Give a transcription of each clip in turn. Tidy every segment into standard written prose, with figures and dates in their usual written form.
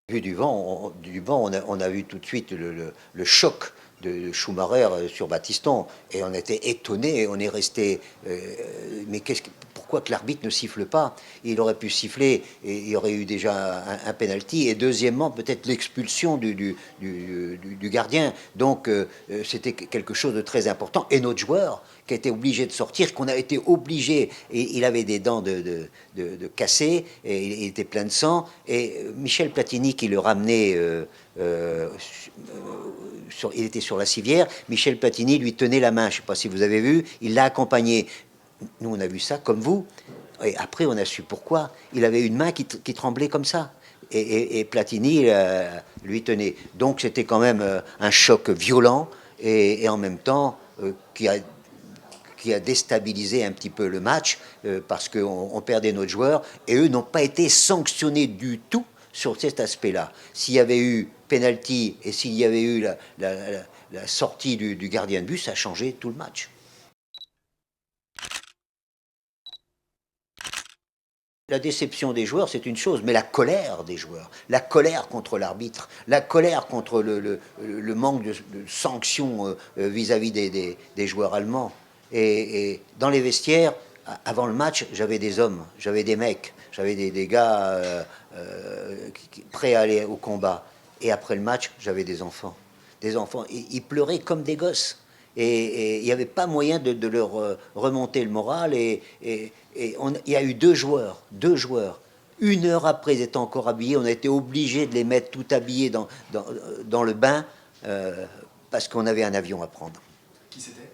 Vu du vent, on a vu tout de suite le choc de Schumacher sur Battiston et on était étonnés, on est resté. Mais pourquoi que l'arbitre ne siffle pas? Il aurait pu siffler et il y aurait eu déjà un penalty et deuxièmement peut-être l'expulsion du gardien. Donc c'était quelque chose de très important et notre joueur qui a été obligé de sortir, qu'on a été obligé, et il avait des dents de cassé, et il était plein de sang, et Michel Platini qui le ramenait, il était sur la civière, Michel Platini lui tenait la main, je ne sais pas si vous avez vu, il l'a accompagné. Nous on a vu ça comme vous, et après on a su pourquoi. Il avait une main qui tremblait comme ça. Et Platini lui tenait. Donc c'était quand même un choc violent et en même temps qui a déstabilisé un petit peu le match parce qu'on perdait notre joueur et eux n'ont pas été sanctionnés du tout sur cet aspect-là. S'il y avait eu penalty et s'il y avait eu la sortie du gardien de but, ça a changé tout le match. La déception des joueurs, c'est une chose, mais la colère des joueurs, la colère contre l'arbitre, la colère contre le manque de sanctions vis-à-vis des joueurs allemands. Et dans les vestiaires, avant le match, j'avais des hommes, j'avais des mecs, j'avais des gars prêts à aller au combat. Et après le match, j'avais des enfants. Des enfants, ils pleuraient comme des gosses. Et il n'y avait pas moyen de leur remonter le moral. Il y a eu deux joueurs. Une heure après, ils étaient encore habillés. On a été obligé de les mettre tout habillés dans le bain parce qu'on avait un avion à prendre. Qui c'était?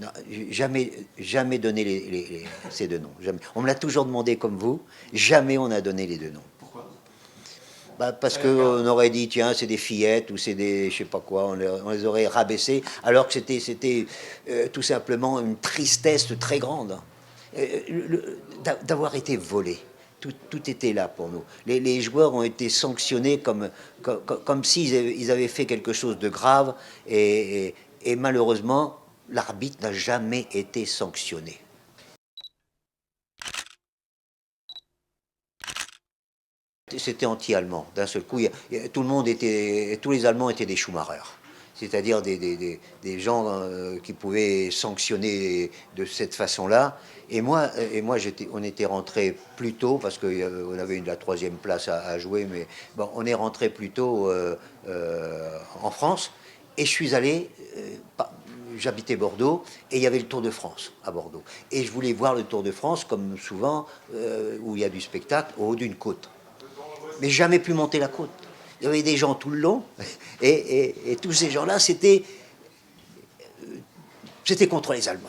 Non, jamais donné ces deux noms. Jamais. On me l'a toujours demandé comme vous. Jamais on a donné les deux noms. Pourquoi? Bah parce qu'on aurait dit, tiens, c'est des fillettes ou c'est des, je sais pas quoi, on les aurait rabaissés, alors que c'était tout simplement une tristesse très grande d'avoir été volé. Tout était là pour nous. Les joueurs ont été sanctionnés comme s'ils ils avaient fait quelque chose de grave et malheureusement, l'arbitre n'a jamais été sanctionné. C'était anti-allemand. D'un seul coup, tout le monde était, tous les Allemands étaient des Schumacher. C'est-à-dire des gens qui pouvaient sanctionner de cette façon-là. Et moi on était rentré plus tôt, parce qu'on avait la troisième place à jouer, mais bon, on est rentré plus tôt en France. Et je suis allé, j'habitais Bordeaux, et il y avait le Tour de France à Bordeaux. Et je voulais voir le Tour de France, comme souvent, où il y a du spectacle, au haut d'une côte. Mais jamais pu monter la côte. Il y avait des gens tout le long, et tous ces gens-là, c'était contre les Allemands.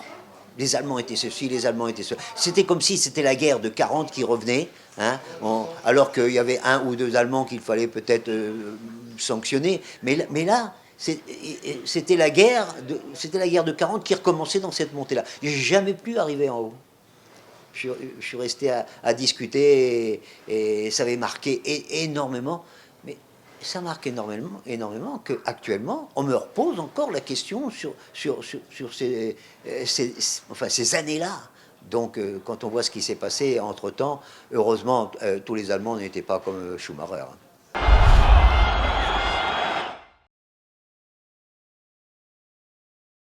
Les Allemands étaient ceci, les Allemands étaient cela. C'était comme si c'était la guerre de 40 qui revenait, hein, alors qu'il y avait un ou deux Allemands qu'il fallait peut-être sanctionner. Mais là, c'était la guerre de 40 qui recommençait dans cette montée-là. J'ai jamais pu arriver en haut. Je suis resté à discuter et ça avait marqué énormément. Mais ça marque énormément qu'actuellement, on me repose encore la question sur ces années-là. Donc, quand on voit ce qui s'est passé entre-temps, heureusement, tous les Allemands n'étaient pas comme Schumacher.